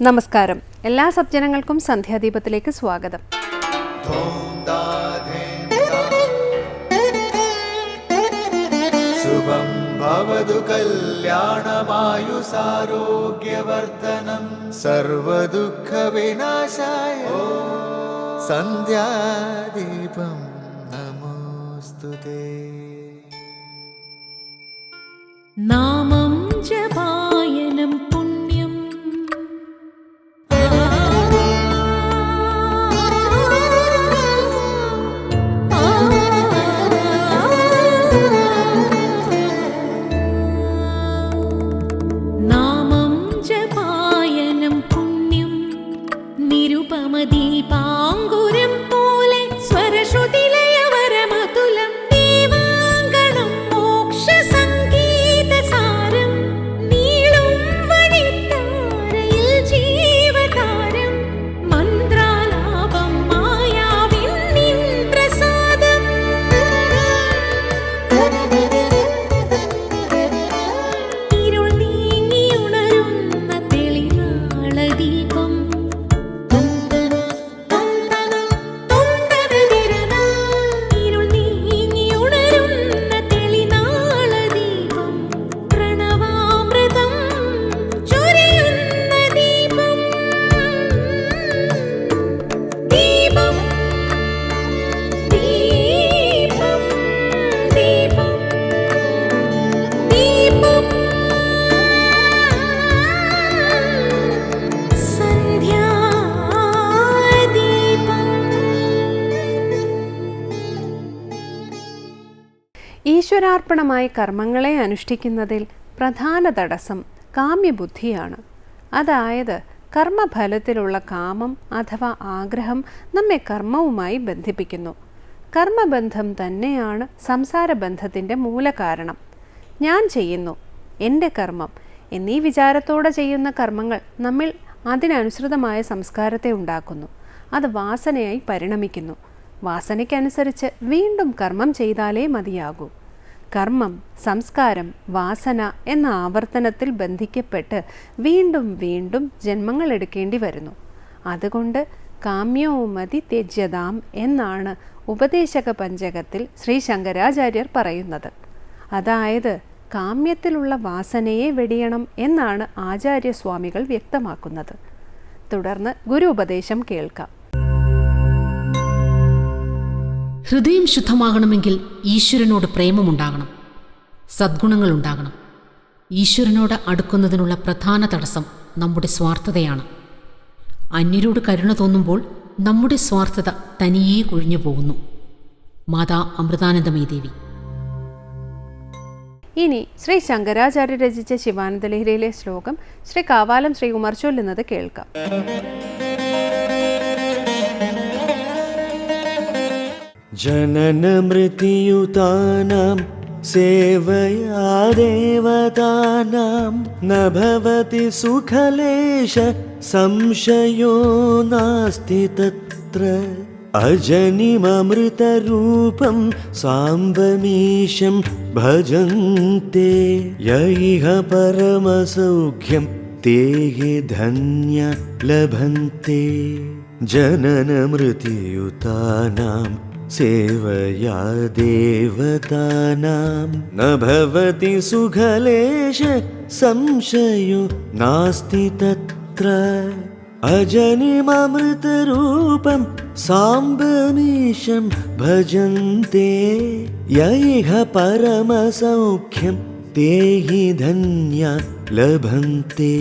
നമസ്കാരം. എല്ലാ സജ്ജനങ്ങൾക്കും സന്ധ്യാദീപത്തിലേക്ക് സ്വാഗതം. ശുഭം ഭവതു കല്യാണമായുസാരോഗ്യവർദ്ധനം സർവദുഃഖ വിനാശായ സന്ധ്യാദീപം നമോസ്തുതേ. നാമം ജപായനം പുണ്യം നാമം ജപായനം പുണ്യം നിരുപമദീപാങ്കുരം പോലെ സ്വരശ്രുതിലയവരമതുലം ദീവാങ്കണം മോക്ഷസംഗീതസാരം നീളും വഴിത്താരയിൽ ജീവതാരം മന്ത്രാലാപം മായാവിൻ നിൻ പ്രസാദം ഇരുൾ നീങ്ങിയുണരുന്ന തെളിനാളദീപം ഇരുൾ നീങ്ങിയുണരുന്ന തെളിനാളദീപം പ്രണവാമൃതം ചൊരിയുന്ന ദീപം ദീപം ദീപം ദീപം ദീപം ഈശ്വരാർപ്പണമായി കർമ്മങ്ങളെ അനുഷ്ഠിക്കുന്നതിൽ പ്രധാന തടസ്സം കാമ്യബുദ്ധിയാണ്. അതായത് കർമ്മഫലത്തിലുള്ള കാമം അഥവാ ആഗ്രഹം നമ്മെ കർമ്മവുമായി ബന്ധിപ്പിക്കുന്നു. കർമ്മബന്ധം തന്നെയാണ് സംസാരബന്ധത്തിൻ്റെ മൂലകാരണം. ഞാൻ ചെയ്യുന്നു, എൻ്റെ കർമ്മം എന്നീ വിചാരത്തോടെ ചെയ്യുന്ന കർമ്മങ്ങൾ നമ്മിൽ അതിനനുസൃതമായ സംസ്കാരത്തെ ഉണ്ടാക്കുന്നു. അത് വാസനയായി പരിണമിക്കുന്നു. വാസനയ്ക്കനുസരിച്ച് വീണ്ടും കർമ്മം ചെയ്താലേ മതിയാകൂ. കർമ്മം, സംസ്കാരം, വാസന എന്ന ആവർത്തനത്തിൽ ബന്ധിക്കപ്പെട്ട് വീണ്ടും വീണ്ടും ജന്മങ്ങൾ എടുക്കേണ്ടി വരുന്നു. അതുകൊണ്ട് കാമ്യോമതി ത്യജ്യതാം എന്നാണ് ഉപദേശക പഞ്ചകത്തിൽ ശ്രീ ശങ്കരാചാര്യർ പറയുന്നത്. അതായത് കാമ്യത്തിലുള്ള വാസനയെ വെടിയണം എന്നാണ് ആചാര്യസ്വാമികൾ വ്യക്തമാക്കുന്നത്. തുടർന്ന് ഗുരു ഉപദേശം കേൾക്കാം. ഹൃദയം ശുദ്ധമാകണമെങ്കിൽ ഈശ്വരനോട് പ്രേമമുണ്ടാകണം, സദ്ഗുണങ്ങളുണ്ടാകണം. ഈശ്വരനോട് അടുക്കുന്നതിനുള്ള പ്രധാന തടസ്സം നമ്മുടെ സ്വാർത്ഥതയാണ്. അന്യരോട് കരുണ തോന്നുമ്പോൾ നമ്മുടെ സ്വാർത്ഥത തനിയേ കൊഴിഞ്ഞു പോകുന്നു. മാതാ അമൃതാനന്ദമയി ദേവി. ഇനി ശ്രീ ശങ്കരാചാര്യ രചിച്ച ശിവാനന്ദലഹരിയിലെ ശ്ലോകം ശ്രീ കാവാലം ശ്രീകുമാർ ചൊല്ലുന്നത് കേൾക്കാം. जननमृत्युतानां सेवया देवतानां न भवति सुखलेश संशयो नास्ति तत्र अजनिममृतरूपं साम्बमीशं भजन्ते य इह परमसौख्यं ते हि धन्या लभन्ते. जननमृत्युतानां सेवया देवतानां न भवति सुखलेश संशयो नास्ति तत्र अजनिममृतरूपं साम्बमीशं भजन्ते य इह परमसौख्यं ते हि धन्या लभन्ते.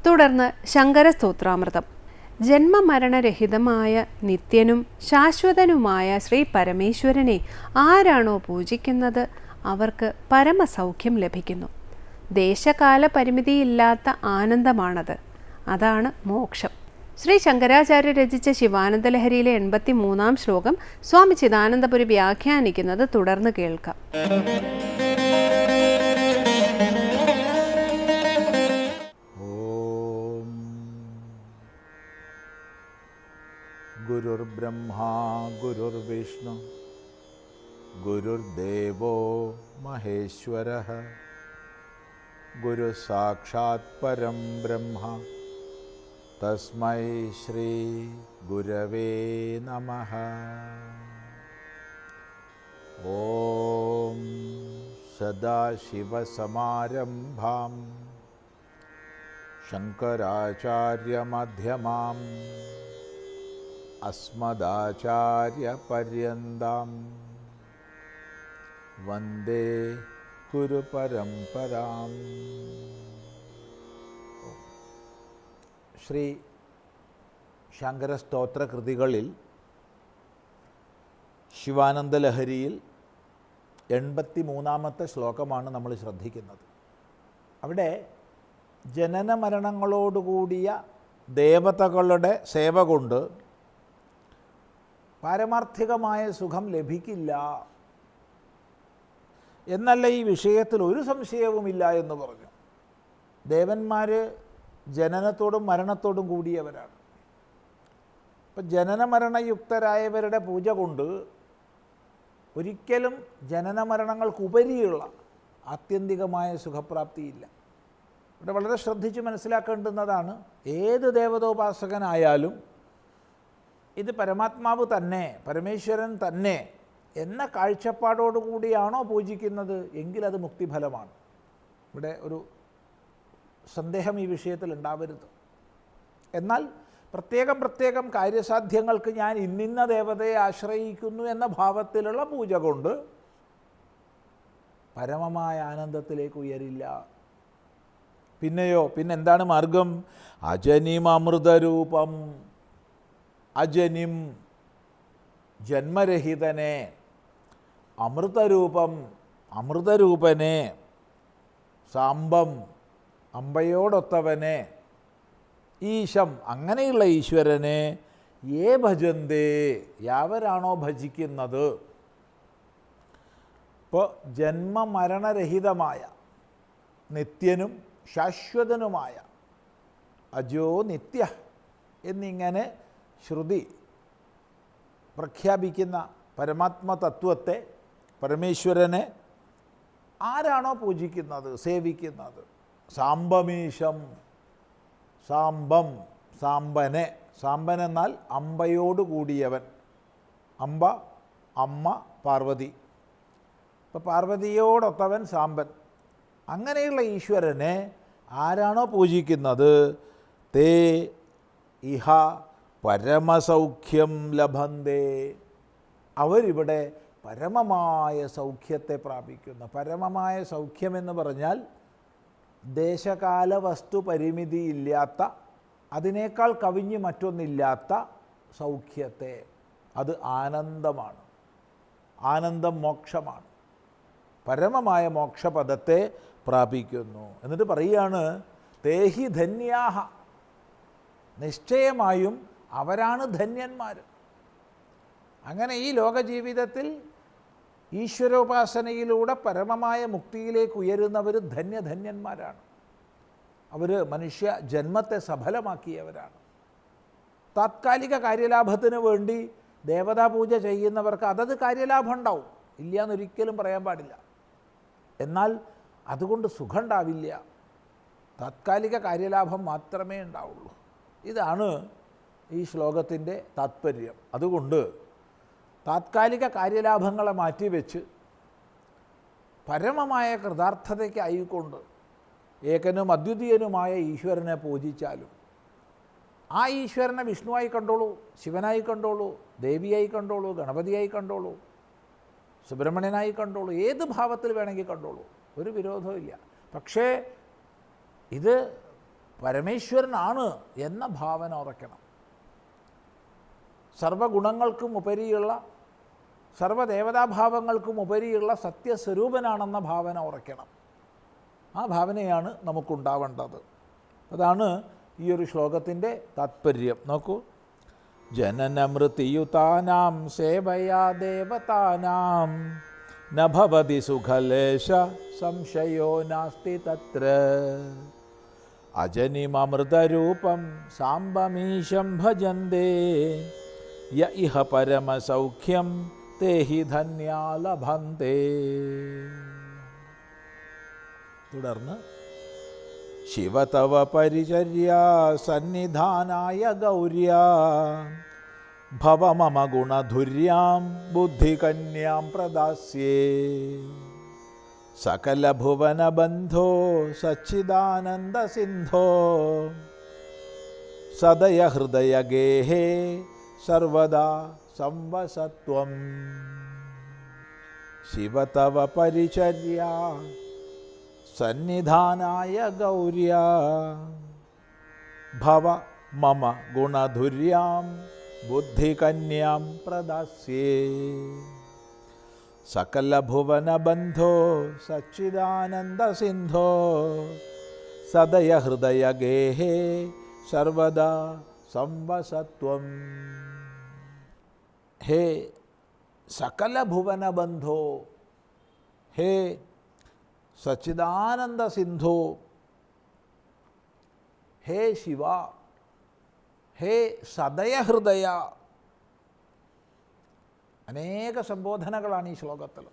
തുടർന്ന് ശങ്കരസ്തോത്രാമൃതം. ജന്മമരണരഹിതമായ നിത്യനും ശാശ്വതനുമായ ശ്രീ പരമേശ്വരനെ ആരാണോ പൂജിക്കുന്നത് അവർക്ക് പരമസൗഖ്യം ലഭിക്കുന്നു. ദേശകാല പരിമിതിയില്ലാത്ത ആനന്ദമാണത്. അതാണ് മോക്ഷം. ശ്രീ ശങ്കരാചാര്യ രചിച്ച ശിവാനന്ദലഹരിയിലെ 83-ാം ശ്ലോകം സ്വാമി ചിദാനന്ദപുരി വ്യാഖ്യാനിക്കുന്നത് തുടർന്ന് കേൾക്കാം. ഗുരുർബ്രഹ്മാ ഗുരുർവിഷ്ണു ഗുരുർദേവോ മഹേശ്വരഃ ഗുരുസാക്ഷാത് പരം ബ്രഹ്മ തസ്മൈ ശ്രീ ഗുരവേ നമഃ. ഓം സദാശിവസമാരംഭാം ശങ്കരാചാര്യമധ്യമാം അസ്മദാചാര്യപര്യന്താം വന്ദേ ഗുരുപരമ്പരാം. ശ്രീ ശങ്കരസ്തോത്രകൃതികളിൽ ശിവാനന്ദലഹരിയിൽ 83-ാമത്തെ ശ്ലോകമാണ് നമ്മൾ ശ്രദ്ധിക്കുന്നത്. അവിടെ ജനന മരണങ്ങളോടുകൂടിയ ദേവതകളുടെ സേവ കൊണ്ട് പാരമാർത്ഥികമായ സുഖം ലഭിക്കില്ല എന്നല്ല ഈ വിഷയത്തിൽ ഒരു സംശയവുമില്ല എന്ന് പറഞ്ഞു. ദേവന്മാർ ജനനത്തോടും മരണത്തോടും കൂടിയവരാണ്. ഇപ്പം ജനന മരണയുക്തരായവരുടെ പൂജ കൊണ്ട് ഒരിക്കലും ജനന മരണങ്ങൾക്കുപരിയുള്ള ആത്യന്തികമായ സുഖപ്രാപ്തിയില്ല. ഇവിടെ വളരെ ശ്രദ്ധിച്ച് മനസ്സിലാക്കേണ്ടുന്നതാണ്, ഏത് ദേവതോപാസകനായാലും ഇത് പരമാത്മാവ് തന്നെ, പരമേശ്വരൻ തന്നെ എന്ന കാഴ്ചപ്പാടോടുകൂടിയാണോ പൂജിക്കുന്നത് എങ്കിൽ അത് മുക്തിഫലമാണ്. ഇവിടെ ഒരു സന്ദേഹം ഈ വിഷയത്തിൽ ഉണ്ടാവരുത്. എന്നാൽ പ്രത്യേകം കാര്യസാധ്യങ്ങൾക്ക് ഞാൻ ഇന്നിന്ന ദേവതയെ ആശ്രയിക്കുന്നു എന്ന ഭാവത്തിലുള്ള പൂജ കൊണ്ട് പരമമായ ആനന്ദത്തിലേക്ക് ഉയരില്ല. പിന്നെന്താണ് മാർഗം? അജനിമമൃതരൂപം, അജനിം ജന്മരഹിതനെ, അമൃതരൂപം അമൃതരൂപനെ, സാംബം അമ്പയോടൊത്തവനെ, ഈശം അങ്ങനെയുള്ള ഈശ്വരനെ, യേ ഭജന്തേ യാവരാണോ ഭജിക്കുന്നത്. ഇപ്പോൾ ജന്മമരണരഹിതമായ നിത്യനും ശാശ്വതനുമായ അജോ നിത്യ എന്നിങ്ങനെ ശ്രുതി പ്രഖ്യാപിക്കുന്ന പരമാത്മതത്വത്തെ, പരമേശ്വരനെ ആരാണോ പൂജിക്കുന്നത്, സേവിക്കുന്നത്, സാംബമീശം, സാംബം സാംബനെ, സാംബൻ എന്നാൽ അമ്പയോട് കൂടിയവൻ. അമ്പ അമ്മ പാർവതി, ഇപ്പോൾ പാർവതിയോടൊത്തവൻ സാംബൻ. അങ്ങനെയുള്ള ഈശ്വരനെ ആരാണോ പൂജിക്കുന്നത്, തേ ഇഹ പരമസൗഖ്യം ലഭന്തേ, അവരിവിടെ പരമമായ സൗഖ്യത്തെ പ്രാപിക്കുന്നു. പരമമായ സൗഖ്യമെന്ന് പറഞ്ഞാൽ ദേശകാല വസ്തു പരിമിതിയില്ലാത്ത, അതിനേക്കാൾ കവിഞ്ഞ് മറ്റൊന്നില്ലാത്ത സൗഖ്യത്തെ, അത് ആനന്ദമാണ്. ആനന്ദം മോക്ഷമാണ്. പരമമായ മോക്ഷപദത്തെ പ്രാപിക്കുന്നു. എന്നിട്ട് പറയുകയാണ്, തേഹി ധന്യാഹ, നിശ്ചയമായും അവരാണ് ധന്യന്മാർ. അങ്ങനെ ഈ ലോകജീവിതത്തിൽ ഈശ്വരോപാസനയിലൂടെ പരമമായ മുക്തിയിലേക്ക് ഉയരുന്നവർ ധന്യന്മാരാണ്. അവർ മനുഷ്യ ജന്മത്തെ സഫലമാക്കിയവരാണ്. താത്കാലിക കാര്യലാഭത്തിന് വേണ്ടി ദേവതാപൂജ ചെയ്യുന്നവർക്ക് അതത് കാര്യലാഭം ഉണ്ടാവും, ഇല്ല എന്നൊരിക്കലും പറയാൻ പാടില്ല. എന്നാൽ അതുകൊണ്ട് സുഖം ഉണ്ടാവില്ല, താത്കാലിക കാര്യലാഭം മാത്രമേ ഉണ്ടാവുള്ളൂ. ഇതാണ് ഈ ശ്ലോകത്തിൻ്റെ താത്പര്യം. അതുകൊണ്ട് താത്കാലിക കാര്യലാഭങ്ങളെ മാറ്റിവെച്ച് പരമമായ കൃതാർത്ഥതയ്ക്കായിക്കൊണ്ട് ഏകനും അദ്വിതീയനുമായ ഈശ്വരനെ പൂജിച്ചാലും, ആ ഈശ്വരനെ വിഷ്ണുവായി കണ്ടോളൂ, ശിവനായി കണ്ടോളൂ, ദേവിയായി കണ്ടോളൂ, ഗണപതിയായി കണ്ടോളൂ, സുബ്രഹ്മണ്യനായി കണ്ടോളൂ, ഏത് ഭാവത്തിൽ വേണമെങ്കിൽ കണ്ടോളൂ, ഒരു വിരോധവും ഇല്ല. പക്ഷേ ഇത് പരമേശ്വരനാണ് എന്ന ഭാവന ഉറയ്ക്കണം. സർവഗുണങ്ങൾക്കും ഉപരിയുള്ള, സർവദേവതാഭാവങ്ങൾക്കും ഉപരിയുള്ള സത്യസ്വരൂപനാണെന്ന ഭാവന ഉറയ്ക്കണം. ആ ഭാവനയാണ് നമുക്കുണ്ടാവേണ്ടത്. അതാണ് ഈ ഒരു ശ്ലോകത്തിൻ്റെ താത്പര്യം. നോക്കൂ, ജനനമൃത്യുതാനാം സേവയാ ദേവതാനാം ന ഭവതി സുഖലേശ സംശയോ നാസ്തി തത്ര അജനിമമൃതരൂപം സാംബമീശം ഭജന്തേ യ ഇഹ പരമസൗഖ്യം തേ ഹി ധന്യാ ലഭന്തെ. തുടർന്ന് ശിവ തവ പരിചര്യ സന്നിധാനായ ഗൗര്യാ ഭവ മമ ഗുണധുര്യാം ബുദ്ധികന്യാം പ്രദാസ്യേ. സകലഭുവനബന്ധോ സച്ചിദാനന്ദ സിന്ധോ സദയ ഹൃദയഗേഹേ സർവദാ സംവസത്വം. ശിവ തവ പരിചര്യ സന്നിധാനായ ഗൗര്യാ ഭവ മമ ഗുണധുര്യാം ബുദ്ധികന്യാം പ്രദാസ്യേ. സകലഭുവനബന്ധോ സച്ചിദാനന്ദ സിന്ധോ സദയ ഹൃദയഗേഹേ സർവദാ സംവസത്വം. ഹേ സകലഭുവനബന്ധോ, ഹേ സച്ചിദാനന്ദ സിന്ധോ, ഹേ ശിവ, ഹേ സദയഹൃദയ. അനേക സംബോധനകളാണ് ഈ ശ്ലോകത്തിൽ.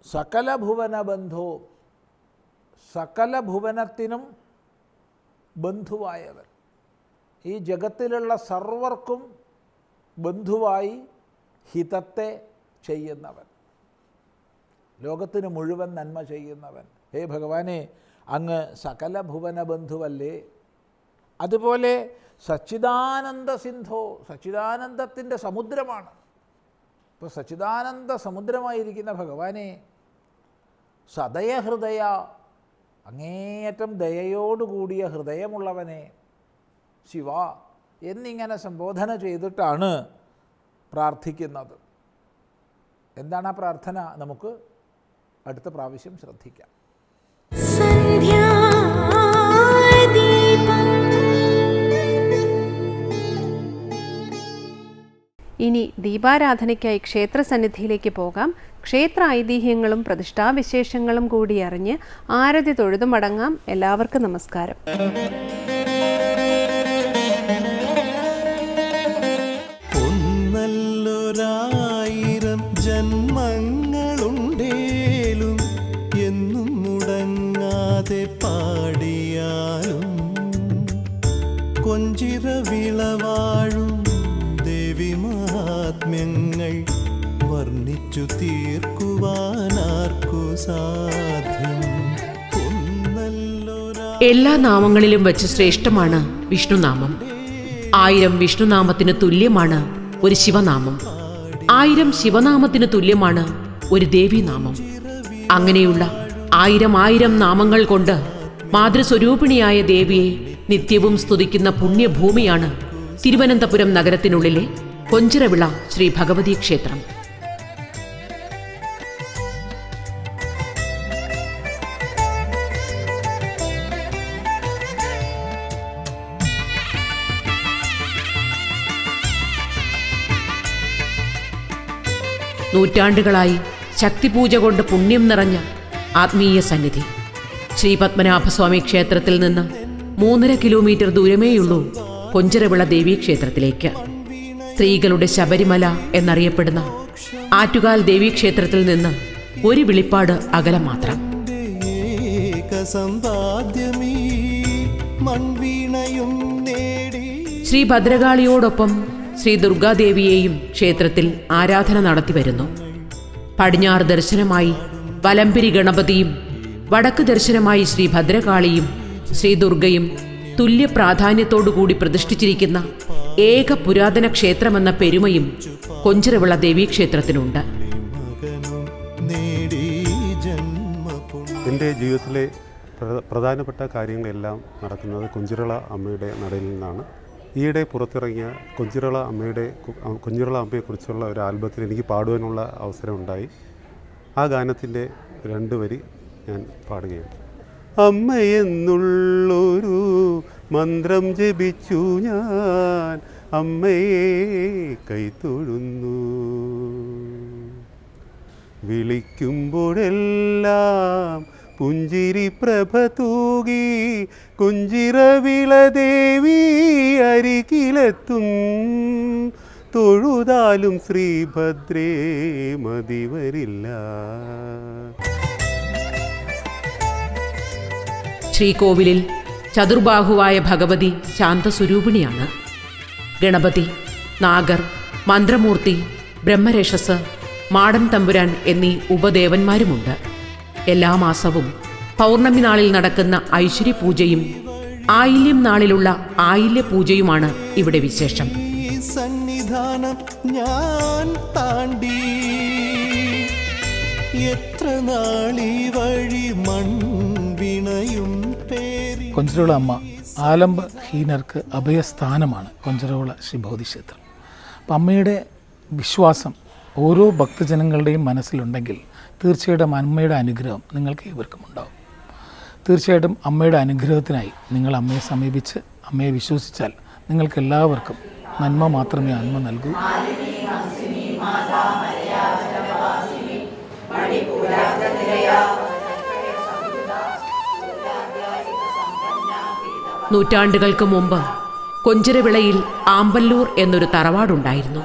സകല ഭുവനബന്ധോ, സകല ഭുവനത്തിനും ബന്ധുവായവൻ, ഈ ജഗത്തിലുള്ള സർവർക്കും ബന്ധുവായി ഹിതത്തെ ചെയ്യുന്നവൻ, ലോകത്തിന് മുഴുവൻ നന്മ ചെയ്യുന്നവൻ. ഹേ ഭഗവാനെ, അങ്ങ് സകല ഭുവന ബന്ധുവല്ലേ? അതുപോലെ സച്ചിദാനന്ദ സിന്ധോ, സച്ചിദാനന്ദത്തിൻ്റെ സമുദ്രമാണ്. ഇപ്പോൾ സച്ചിദാനന്ദ സമുദ്രമായിരിക്കുന്ന ഭഗവാനെ, സദയഹൃദയ, അങ്ങേയറ്റം ദയയോടുകൂടിയ ഹൃദയമുള്ളവനെ, ശിവ എന്നിങ്ങനെ സംബോധന ചെയ്തിട്ടാണ് പ്രാർത്ഥിക്കുന്നത്. എന്താണ് ആ പ്രാർത്ഥന? നമുക്ക് അടുത്ത പ്രാവശ്യം ശ്രദ്ധിക്കാം. ഇനി ദീപാരാധനയ്ക്കായി ക്ഷേത്രസന്നിധിയിലേക്ക് പോകാം. ക്ഷേത്ര ഐതിഹ്യങ്ങളും പ്രതിഷ്ഠാവിശേഷങ്ങളും കൂടി അറിഞ്ഞ് ആരതി തൊഴുതു മടങ്ങാം. എല്ലാവർക്കും നമസ്കാരം. ഒന്നല്ലൊരായിരം ജന്മങ്ങളുണ്ടേലും എന്നും മുടങ്ങാതെ പാടിയാലും കൊഞ്ചിറ വിളവാഴും ദേവി മഹാത്മ്യങ്ങൾ വർണ്ണിച്ചു തീർക്കുവാനാർക്കു സാധ്യം. എല്ലാ നാമങ്ങളിലും വെച്ച് ശ്രേഷ്ഠമാണ് വിഷ്ണുനാമം. 1000 വിഷ്ണുനാമത്തിന് തുല്യമാണ് ഒരു ശിവനാമം. 1000 ശിവനാമത്തിന് തുല്യമാണ് ഒരു ദേവീനാമം. അങ്ങനെയുള്ള 1000 നാമങ്ങൾ കൊണ്ട് മാതൃസ്വരൂപിണിയായ ദേവിയെ നിത്യവും സ്തുതിക്കുന്ന പുണ്യഭൂമിയാണ് തിരുവനന്തപുരം നഗരത്തിനുള്ളിലെ കൊഞ്ചിറവിള ശ്രീ ഭഗവതി ക്ഷേത്രം. നൂറ്റാണ്ടുകളായി ശക്തിപൂജ കൊണ്ട് പുണ്യം നിറഞ്ഞ ആത്മീയ സന്നിധി. ശ്രീ പത്മനാഭസ്വാമി ക്ഷേത്രത്തിൽ നിന്ന് 3.5 കിലോമീറ്റർ ദൂരമേയുള്ളൂ കൊഞ്ചിറവിള ദേവീക്ഷേത്രത്തിലേക്ക്. സ്ത്രീകളുടെ ശബരിമല എന്നറിയപ്പെടുന്ന ആറ്റുകാൽ ദേവീക്ഷേത്രത്തിൽ നിന്ന് ഒരു വിളിപ്പാട് അകലം മാത്രം. ശ്രീ ഭദ്രകാളിയോടൊപ്പം ശ്രീ ദുർഗാദേവിയെയും ക്ഷേത്രത്തിൽ ആരാധന നടത്തിവരുന്നു. പടിഞ്ഞാറ് ദർശനമായി വലംപിരി ഗണപതിയും വടക്ക് ദർശനമായി ശ്രീ ഭദ്രകാളിയും ശ്രീ ദുർഗയും തുല്യ പ്രാധാന്യത്തോടുകൂടി പ്രതിഷ്ഠിച്ചിരിക്കുന്ന ഏക പുരാതന ക്ഷേത്രമെന്ന പെരുമയും കൊഞ്ചിറവിള ദേവീക്ഷേത്രത്തിനുണ്ട്. എൻ്റെ ജീവിതത്തിലെ പ്രധാനപ്പെട്ട കാര്യങ്ങളെല്ലാം നടക്കുന്നത് കൊഞ്ചിറവിള അമ്മയുടെ നടയിൽ നിന്നാണ്. ഈയിടെ പുറത്തിറങ്ങിയ കൊഞ്ചിറവിള അമ്മയെക്കുറിച്ചുള്ള ഒരു ആൽബത്തിൽ എനിക്ക് പാടുവാനുള്ള അവസരമുണ്ടായി. ആ ഗാനത്തിൻ്റെ 2 വരി ഞാൻ പാടുകയാണ്. അമ്മയെന്നുള്ളൊരു മന്ത്രം ജപിച്ചു ഞാൻ അമ്മയെ കൈത്തൊഴുന്നു. വിളിക്കുമ്പോഴെല്ലാം പുഞ്ചിരി പ്രഭ തൂകി കൊഞ്ചിറവിള ദേവി അരികിലെത്തും. തൊഴുതാലും ശ്രീഭദ്രേ മതിവരില്ല. ശ്രീകോവിലിൽ ചതുർബാഹുവായ ഭഗവതി ശാന്തസ്വരൂപിണിയാണ്. ഗണപതി, നാഗർ, മന്ത്രമൂർത്തി, ബ്രഹ്മരക്ഷസ്, മാടൻ തമ്പുരാൻ എന്നീ ഉപദേവന്മാരുമുണ്ട്. എല്ലാ മാസവും പൗർണമി നാളിൽ നടക്കുന്ന ഐശ്വര്യപൂജയും ആയില്യം നാളിലുള്ള ആയില്യപൂജയുമാണ് ഇവിടെ വിശേഷം. ഈ സന്നിധാനം ഞാൻ താണ്ടി എത്ര നാളീ വഴി മൺവിണയും പേരി. കൊഞ്ചിറോള അമ്മ ആലംബഹീനർക്ക് അഭയസ്ഥാനമാണ് കൊഞ്ചിറോള ശ്രീ ഭഗവതി ക്ഷേത്രം. അപ്പം അമ്മയുടെ വിശ്വാസം ഓരോ ഭക്തജനങ്ങളുടെയും മനസ്സിലുണ്ടെങ്കിൽ തീർച്ചയായിട്ടും അമ്മയുടെ അനുഗ്രഹം നിങ്ങൾക്ക് ഏവർക്കും ഉണ്ടാവും. തീർച്ചയായിട്ടും അമ്മയുടെ അനുഗ്രഹത്തിനായി നിങ്ങൾ അമ്മയെ സമീപിച്ച് അമ്മയെ വിശ്വസിച്ചാൽ നിങ്ങൾക്ക് എല്ലാവർക്കും നന്മ മാത്രമേ അമ്മ നൽകൂ. നൂറ്റാണ്ടുകൾക്ക് മുമ്പ് കൊഞ്ചിറവിളയിൽ ആമ്പല്ലൂർ എന്നൊരു തറവാടുണ്ടായിരുന്നു.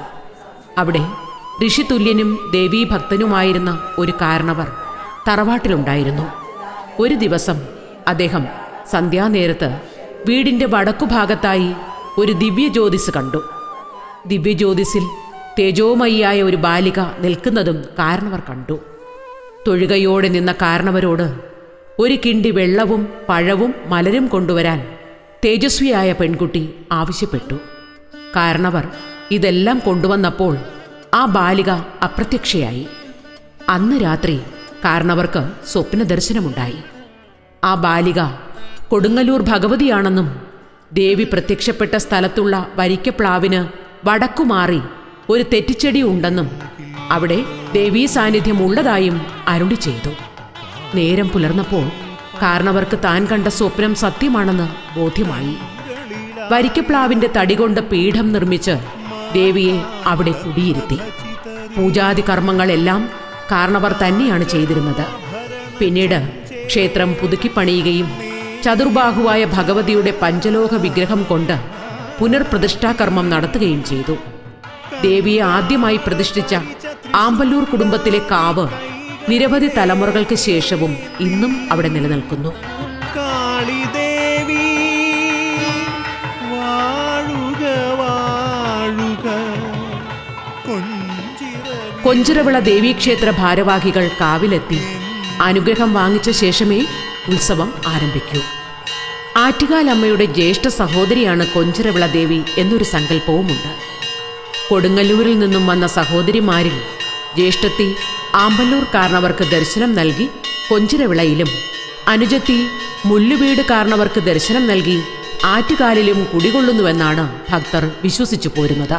അവിടെ ഋഷിതുല്യനും ദേവീഭക്തനുമായിരുന്ന ഒരു കാരണവർ തറവാട്ടിലുണ്ടായിരുന്നു. ഒരു ദിവസം അദ്ദേഹം സന്ധ്യാനേരത്ത് വീടിൻ്റെ വടക്കുഭാഗത്തായി ഒരു ദിവ്യജ്യോതിസ് കണ്ടു. ദിവ്യജ്യോതിസിൽ തേജോമയിയായ ഒരു ബാലിക നിൽക്കുന്നതും കാരണവർ കണ്ടു. തൊഴുകയോടെ നിന്ന കാരണവരോട് ഒരു കിണ്ടി വെള്ളവും പഴവും മലരും കൊണ്ടുവരാൻ തേജസ്വിയായ പെൺകുട്ടി ആവശ്യപ്പെട്ടു. കാരണവർ ഇതെല്ലാം കൊണ്ടുവന്നപ്പോൾ ആ ബാലിക അപ്രത്യക്ഷയായി. അന്ന് രാത്രി കാരണവർക്ക് സ്വപ്ന ദർശനമുണ്ടായി. ആ ബാലിക കൊടുങ്ങല്ലൂർ ഭഗവതിയാണെന്നും ദേവി പ്രത്യക്ഷപ്പെട്ട സ്ഥലത്തുള്ള വരിക്കപ്ലാവിന് വടക്കുമാറി ഒരു തെറ്റിച്ചെടി ഉണ്ടെന്നും അവിടെ ദേവീ സാന്നിധ്യമുള്ളതായും അരുളി ചെയ്തു. നേരം പുലർന്നപ്പോൾ കാരണവർക്ക് താൻ കണ്ട സ്വപ്നം സത്യമാണെന്ന് ബോധ്യമായി. വരിക്കപ്ലാവിന്റെ തടികൊണ്ട് പീഠം നിർമ്മിച്ച് ദേവിയെ അവിടെ കുടിയിരുത്തി. പൂജാതി കർമ്മങ്ങളെല്ലാം കാരണവർ തന്നെയാണ് ചെയ്തിരുന്നത്. പിന്നീട് ക്ഷേത്രം പുതുക്കിപ്പണിയുകയും ചതുർബാഹുവായ ഭഗവതിയുടെ പഞ്ചലോക വിഗ്രഹം കൊണ്ട് പുനർപ്രതിഷ്ഠാകർമ്മം നടത്തുകയും ചെയ്തു. ദേവിയെ ആദ്യമായി പ്രതിഷ്ഠിച്ച ആമ്പല്ലൂർ കുടുംബത്തിലെ കാവ് നിരവധി തലമുറകൾക്ക് ശേഷവും ഇന്നും അവിടെ നിലനിൽക്കുന്നു. കാളിദേവി വാഴുക വാഴുക. കൊഞ്ചിറവിള ദേവീക്ഷേത്ര ഭാരവാഹികൾ കാവിലെത്തി അനുഗ്രഹം വാങ്ങിച്ച ശേഷമേ ഉത്സവം ആരംഭിക്കൂ. ആറ്റുകാലമ്മയുടെ ജ്യേഷ്ഠ സഹോദരിയാണ് കൊഞ്ചിറവിള ദേവി എന്നൊരു സങ്കല്പവുമുണ്ട്. കൊടുങ്ങല്ലൂരിൽ നിന്നും വന്ന സഹോദരിമാരിൽ ജ്യേഷ്ഠത്തി ആമ്പല്ലൂർ കാരണവർക്ക് ദർശനം നൽകി കൊഞ്ചിറവിളയിലും, അനുജത്തി മുള്ളുവീട് കാരണവർക്ക് ദർശനം നൽകി ആറ്റുകാലിലും കുടികൊള്ളുന്നുവെന്നാണ് ഭക്തർ വിശ്വസിച്ചു പോരുന്നത്.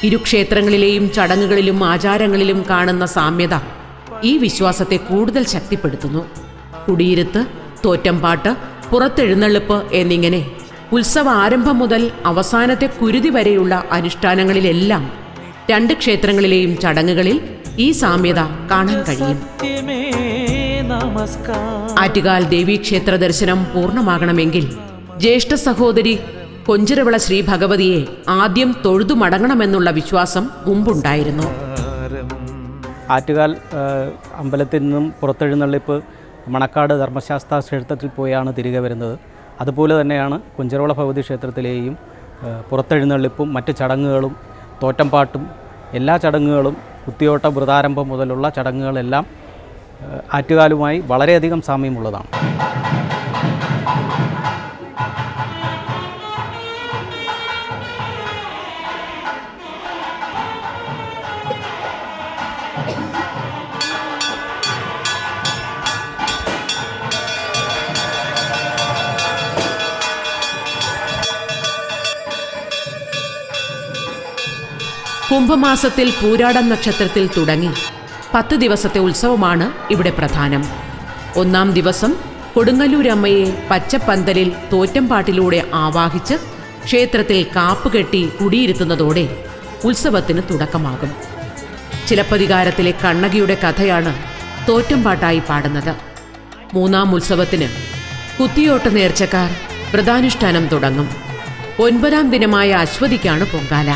ഇരുക്ഷേത്രങ്ങളിലെയും ചടങ്ങുകളിലും ആചാരങ്ങളിലും കാണുന്ന സാമ്യത ഈ വിശ്വാസത്തെ കൂടുതൽ ശക്തിപ്പെടുത്തുന്നു. കുടിയിരുത്ത്, തോറ്റംപാട്ട്, പുറത്തെഴുന്നള്ളിപ്പ് എന്നിങ്ങനെ ഉത്സവ ആരംഭം മുതൽ അവസാനത്തെ കുരുതി വരെയുള്ള അനുഷ്ഠാനങ്ങളിലെല്ലാം രണ്ട് ക്ഷേത്രങ്ങളിലെയും ചടങ്ങുകളിൽ ഈ സാമ്യത കാണാൻ കഴിയും. ആറ്റുകാൽ ദേവീക്ഷേത്ര ദർശനം പൂർണ്ണമാകണമെങ്കിൽ ജ്യേഷ്ഠ സഹോദരി കൊഞ്ചിറവിള ശ്രീ ഭഗവതിയെ ആദ്യം തൊഴുതു മടങ്ങണമെന്നുള്ള വിശ്വാസം മുമ്പുണ്ടായിരുന്നു. ആറ്റുകാൽ അമ്പലത്തിൽ നിന്നും പുറത്തെഴുന്നള്ളിപ്പ് മണക്കാട് ധർമ്മശാസ്ത്ര ക്ഷേത്രത്തിൽ പോയാണ് തിരികെ വരുന്നത്. അതുപോലെ തന്നെയാണ് കൊഞ്ചിറവിള ഭഗവതി ക്ഷേത്രത്തിലെയും പുറത്തെഴുന്നള്ളിപ്പും മറ്റ് ചടങ്ങുകളും തോറ്റംപാട്ടും എല്ലാ ചടങ്ങുകളും കുത്തിയോട്ട വ്രതാരംഭം മുതലുള്ള ചടങ്ങുകളെല്ലാം ആറ്റുകാലുമായി വളരെയധികം സാമ്യമുള്ളതാണ്. കുംഭമാസത്തിൽ പൂരാടം നക്ഷത്രത്തിൽ തുടങ്ങി 10 ദിവസത്തെ ഉത്സവമാണ് ഇവിടെ പ്രധാനം. ഒന്നാം ദിവസം കൊടുങ്ങല്ലൂരമ്മയെ പച്ചപ്പന്തലിൽ തോറ്റംപാട്ടിലൂടെ ആവാഹിച്ച് ക്ഷേത്രത്തിൽ കാപ്പുകെട്ടി കുടിയിരുത്തുന്നതോടെ ഉത്സവത്തിന് തുടക്കമാകും. ചിലപ്പതികാരത്തിലെ കണ്ണകിയുടെ കഥയാണ് തോറ്റംപാട്ടായി പാടുന്നത്. മൂന്നാം ഉത്സവത്തിന് കുത്തിയോട്ട നേർച്ചക്കാർ വ്രതാനുഷ്ഠാനം തുടങ്ങും. 9ാം ദിനമായ അശ്വതിക്കാണ് പൊങ്കാല.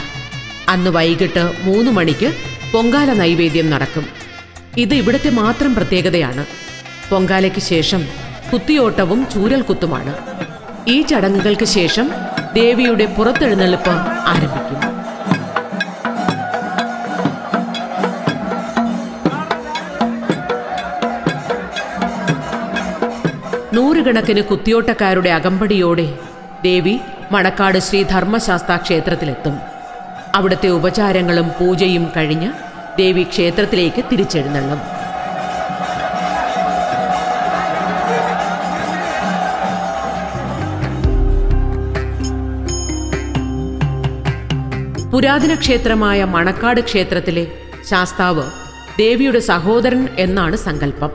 അന്ന് വൈകിട്ട് 3 മണിക്ക് പൊങ്കാല നൈവേദ്യം നടക്കും. ഇത് ഇവിടുത്തെ മാത്രം പ്രത്യേകതയാണ്. പൊങ്കാലയ്ക്ക് ശേഷം കുത്തിയോട്ടവും ചൂരൽകുത്തുമാണ്. ഈ ചടങ്ങുകൾക്ക് ശേഷം ദേവിയുടെ പുറത്തെഴുന്നള്ളിപ്പ് ആരംഭിക്കും. നൂറുകണക്കിന് കുത്തിയോട്ടക്കാരുടെ അകമ്പടിയോടെ ദേവി മണക്കാട് ശ്രീ ധർമ്മശാസ്താ ക്ഷേത്രത്തിലെത്തും. അവിടുത്തെ ഉപചാരങ്ങളും പൂജയും കഴിഞ്ഞ് ദേവി ക്ഷേത്രത്തിലേക്ക് തിരിച്ചെഴുന്നള്ളും. പുരാതന ക്ഷേത്രമായ മണക്കാട് ക്ഷേത്രത്തിലെ ശാസ്താവ് ദേവിയുടെ സഹോദരൻ എന്നാണ് സങ്കല്പം.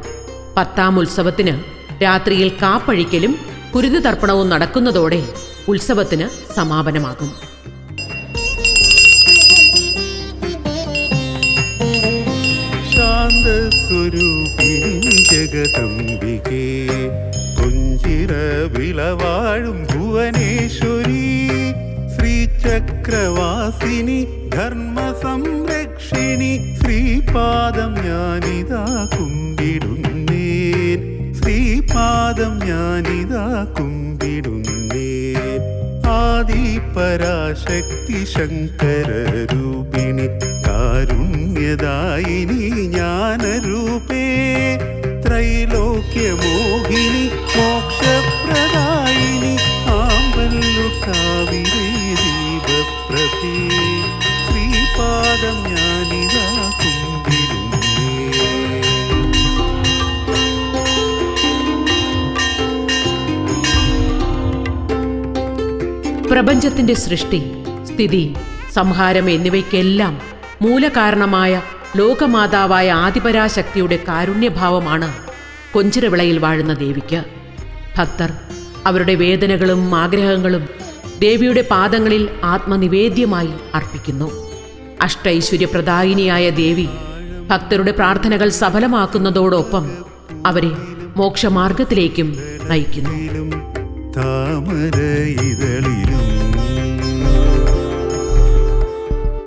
10ാം ഉത്സവത്തിന് രാത്രിയിൽ കാപ്പഴിക്കലും കുരുതി തർപ്പണവും നടക്കുന്നതോടെ ഉത്സവത്തിന് സമാപനമാകും. ശാന്തസ്വരൂപിണി ജഗദംബികേ കുഞ്ചിര വിളവാഴും ഭുവനേശ്വരി ശ്രീചക്രവാസിനി ധർമ്മ സംരക്ഷിണി ശ്രീപാദം ഞാനിതാ കുമ്പിടുന്നേൻ ശ്രീപാദം ഞാനിതാ കുമ്പിടുന്നേൻ ആദിപരാശക്തി ശങ്കരരൂപിണി കാരുണ്യദായിനി ജ്ഞാനരൂപേ ത്രൈലോക്യമോഹിനി മോക്ഷപ്രദായിനി ആമ്പല്ലുകാവിരേ ദീപപ്രഭേ ശ്രീപാദം ഞാനിതാ കുമ്പിടുന്നേ. പ്രപഞ്ചത്തിന്റെ സൃഷ്ടി, സ്ഥിതി, സംഹാരം എന്നിവയ്ക്കെല്ലാം മൂലകാരണമായ ലോകമാതാവായ ആദിപരാശക്തിയുടെ കാരുണ്യഭാവമാണ് കൊഞ്ചിരവിളയിൽ വാഴുന്ന ദേവിക്ക്. ഭക്തർ അവരുടെ വേദനകളും ആഗ്രഹങ്ങളും ദേവിയുടെ പാദങ്ങളിൽ ആത്മനിവേദ്യമായി അർപ്പിക്കുന്നു. അഷ്ടൈശ്വര്യപ്രദായിനിയായ ദേവി ഭക്തരുടെ പ്രാർത്ഥനകൾ സഫലമാക്കുന്നതോടൊപ്പം അവരെ മോക്ഷമാർഗത്തിലേക്കും നയിക്കുന്നു. താമര ഇതളിലും